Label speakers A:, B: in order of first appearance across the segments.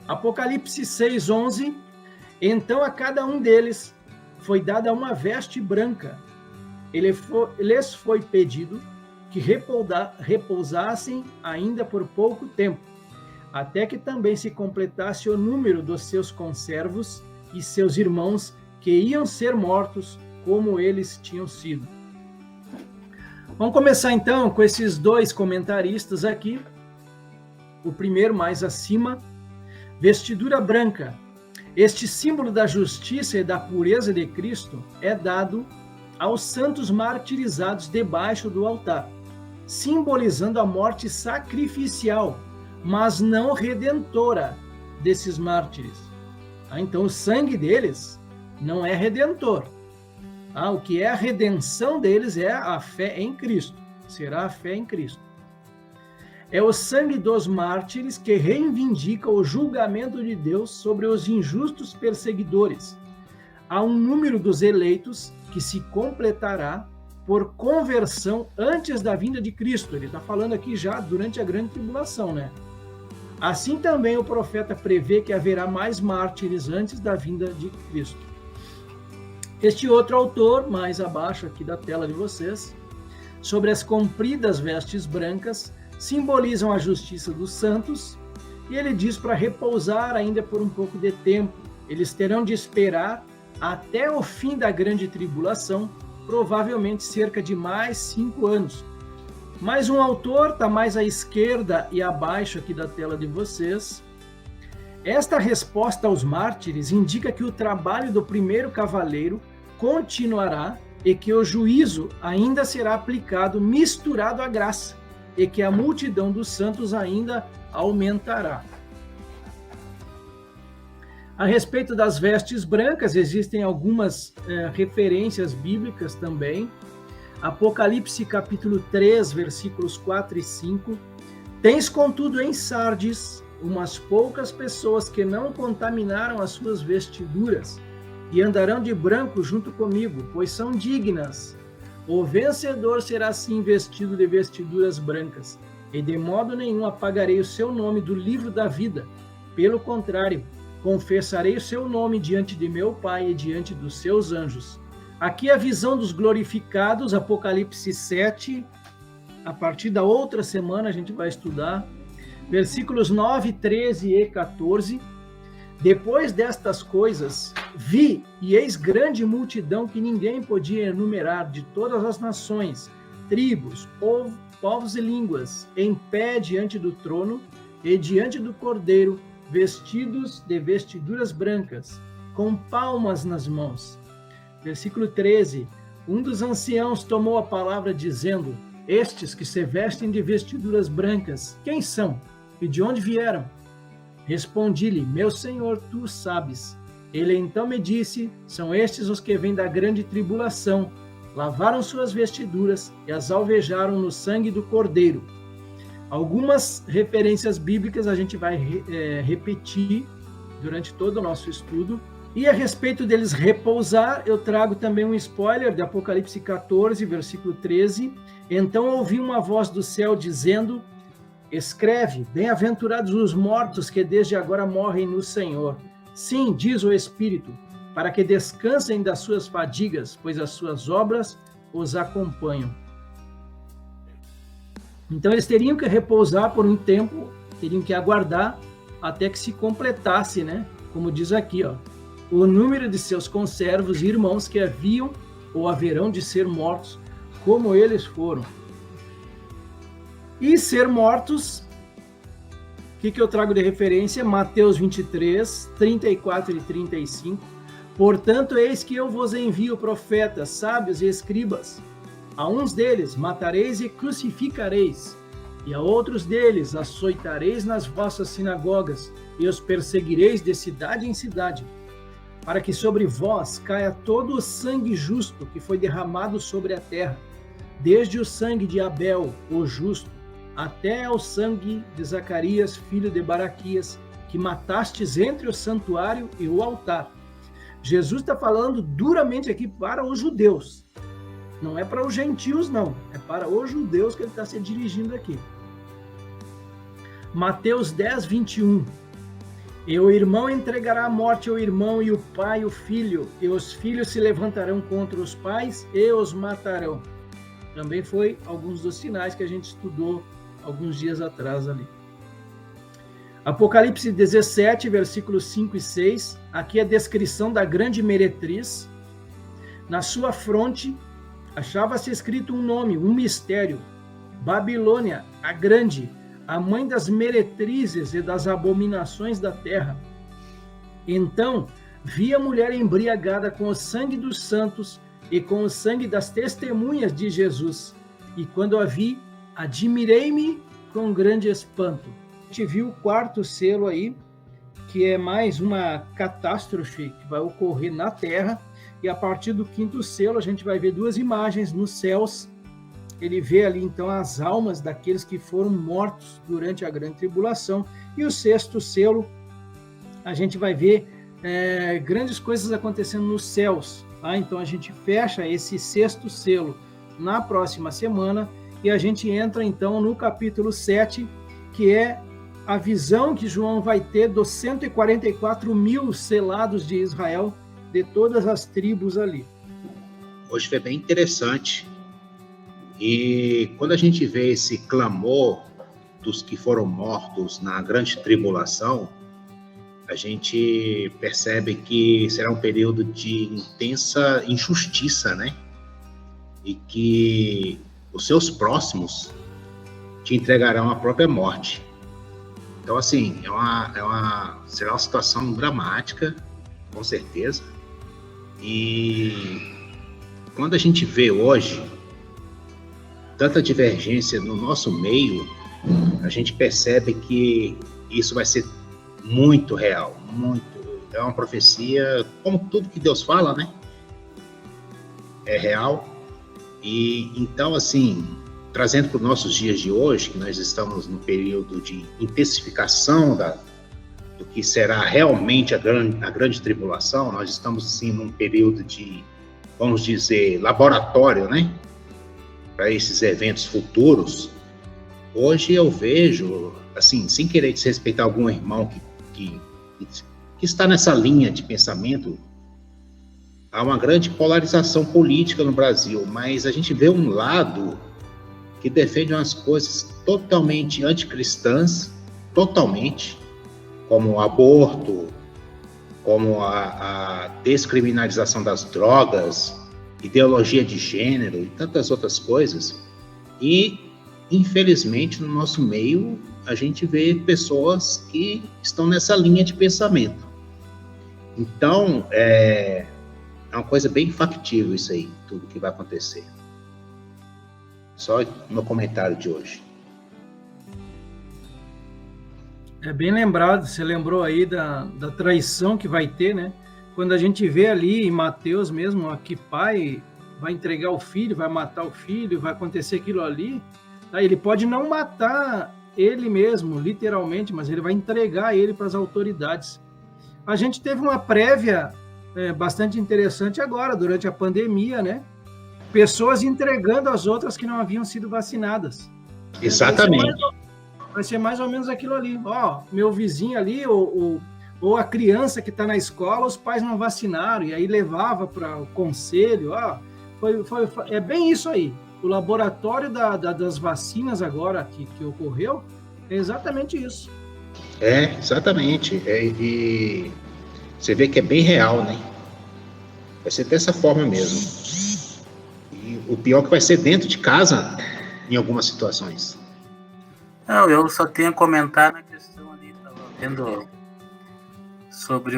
A: Apocalipse 6:11. Então a cada um deles foi dada uma veste branca. Lhes foi pedido que repousassem ainda por pouco tempo, até que também se completasse o número dos seus conservos e seus irmãos que iam ser mortos como eles tinham sido. Vamos começar então com esses dois comentaristas aqui. O primeiro mais acima, vestidura branca. Este símbolo da justiça e da pureza de Cristo é dado aos santos martirizados debaixo do altar, simbolizando a morte sacrificial, mas não redentora desses mártires. Então o sangue deles não é redentor. O que é a redenção deles é a fé em Cristo. Será a fé em Cristo. É o sangue dos mártires que reivindica o julgamento de Deus sobre os injustos perseguidores. Há um número dos eleitos que se completará por conversão antes da vinda de Cristo. Ele está falando aqui já durante a grande tribulação, né? Assim também o profeta prevê que haverá mais mártires antes da vinda de Cristo. Este outro autor, mais abaixo aqui da tela de vocês, sobre as compridas vestes brancas, simbolizam a justiça dos santos, e ele diz para repousar ainda por um pouco de tempo. Eles terão de esperar até o fim da grande tribulação, provavelmente cerca de mais 5 anos. Mais um autor, está mais à esquerda e abaixo aqui da tela de vocês. Esta resposta aos mártires indica que o trabalho do primeiro cavaleiro continuará e que o juízo ainda será aplicado misturado à graça, e que a multidão dos santos ainda aumentará. A respeito das vestes brancas, existem algumas referências bíblicas também. Apocalipse capítulo 3, versículos 4 e 5. Tens, contudo, em Sardes umas poucas pessoas que não contaminaram as suas vestiduras e andarão de branco junto comigo, pois são dignas. O vencedor será assim vestido de vestiduras brancas, e de modo nenhum apagarei o seu nome do livro da vida. Pelo contrário, confessarei o seu nome diante de meu Pai e diante dos seus anjos. Aqui a visão dos glorificados, Apocalipse 7, a partir da outra semana a gente vai estudar, versículos 9, 13 e 14. Depois destas coisas, vi, e eis grande multidão que ninguém podia enumerar, de todas as nações, tribos, povos e línguas, em pé diante do trono e diante do Cordeiro, vestidos de vestiduras brancas, com palmas nas mãos. Versículo 13. Um dos anciãos tomou a palavra dizendo: estes que se vestem de vestiduras brancas, quem são? E de onde vieram? Respondi-lhe: meu Senhor, tu sabes. Ele então me disse: são estes os que vêm da grande tribulação, lavaram suas vestiduras e as alvejaram no sangue do Cordeiro. Algumas referências bíblicas a gente vai repetir durante todo o nosso estudo. E a respeito deles repousar, eu trago também um spoiler de Apocalipse 14, versículo 13. Então ouvi uma voz do céu dizendo: escreve, bem-aventurados os mortos que desde agora morrem no Senhor. Sim, diz o Espírito, para que descansem das suas fadigas, pois as suas obras os acompanham. Então eles teriam que repousar por um tempo, teriam que aguardar até que se completasse, né? Como diz aqui, o número de seus conservos e irmãos que haviam ou haverão de ser mortos, como eles foram. E ser mortos, o que eu trago de referência? Mateus 23, 34 e 35. Portanto, eis que eu vos envio profetas, sábios e escribas. A uns deles matareis e crucificareis, e a outros deles açoitareis nas vossas sinagogas, e os perseguireis de cidade em cidade, para que sobre vós caia todo o sangue justo que foi derramado sobre a terra, desde o sangue de Abel, o justo, até o sangue de Zacarias, filho de Baraquias, que matastes entre o santuário e o altar. Jesus está falando duramente aqui para os judeus. Não é para os gentios, não. É para os judeus que ele está se dirigindo aqui. Mateus 10, 21. E o irmão entregará a morte ao irmão, e o pai o filho, e os filhos se levantarão contra os pais e os matarão. Também foi alguns dos sinais que a gente estudou alguns dias atrás ali. Apocalipse 17, versículos 5 e 6. Aqui é a descrição da grande meretriz. Na sua fronte achava-se escrito um nome, um mistério: Babilônia, a grande, a mãe das meretrizes e das abominações da terra. Então vi a mulher embriagada com o sangue dos santos e com o sangue das testemunhas de Jesus. E quando a vi, admirei-me com grande espanto. A gente viu o quarto selo aí, que é mais uma catástrofe que vai ocorrer na terra. E a partir do quinto selo, a gente vai ver duas imagens nos céus. Ele vê ali, então, as almas daqueles que foram mortos durante a grande tribulação. E o sexto selo, a gente vai ver grandes coisas acontecendo nos céus. Tá? Então, a gente fecha esse sexto selo na próxima semana. E a gente entra, então, no capítulo 7, que é a visão que João vai ter dos 144 mil selados de Israel, de todas as tribos ali.
B: Hoje foi bem interessante. E quando a gente vê esse clamor dos que foram mortos na grande tribulação, a gente percebe que será um período de intensa injustiça, né? E que os seus próximos te entregarão a própria morte. Então, assim, será uma situação dramática, com certeza. E quando a gente vê hoje tanta divergência no nosso meio, a gente percebe que isso vai ser muito real, muito. É uma profecia, como tudo que Deus fala, né? É real. E então, assim, trazendo para os nossos dias de hoje, que nós estamos no período de intensificação do que será realmente a grande tribulação, nós estamos, sim, num período de, vamos dizer, laboratório, né? Para esses eventos futuros. Hoje eu vejo, assim, sem querer desrespeitar algum irmão que está nessa linha de pensamento, há uma grande polarização política no Brasil, mas a gente vê um lado que defende umas coisas totalmente anticristãs, totalmente, como o aborto, como a descriminalização das drogas, ideologia de gênero e tantas outras coisas. E, infelizmente, no nosso meio, a gente vê pessoas que estão nessa linha de pensamento. Então, é uma coisa bem factível isso aí, tudo que vai acontecer. Só no comentário de hoje.
A: É bem lembrado, você lembrou aí da traição que vai ter, né? Quando a gente vê ali em Mateus mesmo, que pai vai entregar o filho, vai matar o filho, vai acontecer aquilo ali, tá? Ele pode não matar ele mesmo, literalmente, mas ele vai entregar ele para as autoridades. A gente teve uma prévia bastante interessante agora, durante a pandemia, né? Pessoas entregando as outras que não haviam sido vacinadas.
B: Exatamente.
A: Vai ser mais ou menos aquilo ali. Ó, meu vizinho ali, ou a criança que está na escola, os pais não vacinaram, e aí levava para o conselho. Ó, é bem isso aí. O laboratório das vacinas agora que ocorreu é exatamente isso.
B: Exatamente. E você vê que é bem real, né? Vai ser dessa forma mesmo. E o pior é que vai ser dentro de casa, em algumas situações.
C: Não, eu só tenho a comentar na questão ali, estava vendo sobre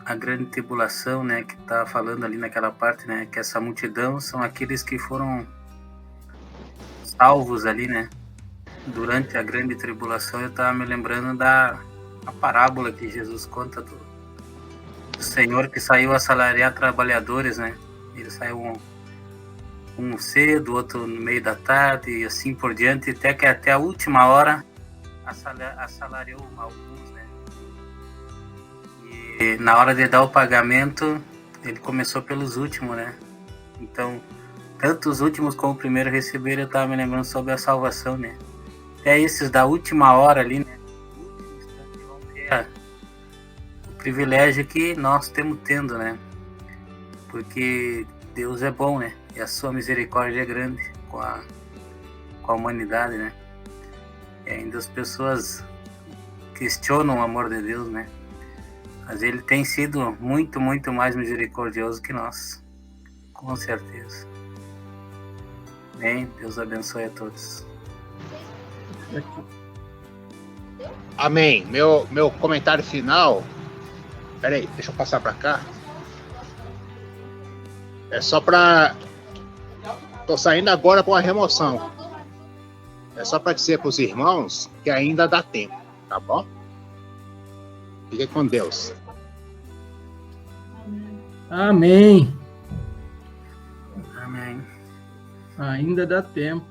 C: a grande tribulação, né, que está falando ali naquela parte, né, que essa multidão são aqueles que foram salvos ali, né, durante a grande tribulação. Eu estava me lembrando da parábola que Jesus conta do Senhor que saiu assalariar trabalhadores, né, ele saiu um cedo, outro no meio da tarde e assim por diante, até a última hora assalariou alguns, né? E na hora de dar o pagamento, ele começou pelos últimos, né? Então, tanto os últimos como o primeiro receberam, eu estava me lembrando sobre a salvação, né? Até esses da última hora ali, né? No último instante vão ter privilégio que nós temos tendo, né? Porque Deus é bom, né? E a sua misericórdia é grande com a humanidade, né? E ainda as pessoas questionam o amor de Deus, né? Mas ele tem sido muito, muito mais misericordioso que nós. Com certeza. Amém? Deus abençoe a todos.
B: Amém. Meu comentário final. Peraí, deixa eu passar para cá. É só para. Tô saindo agora para uma remoção. É só para dizer para os irmãos que ainda dá tempo, tá bom? Fique com Deus.
A: Amém.
C: Amém.
A: Ainda dá tempo.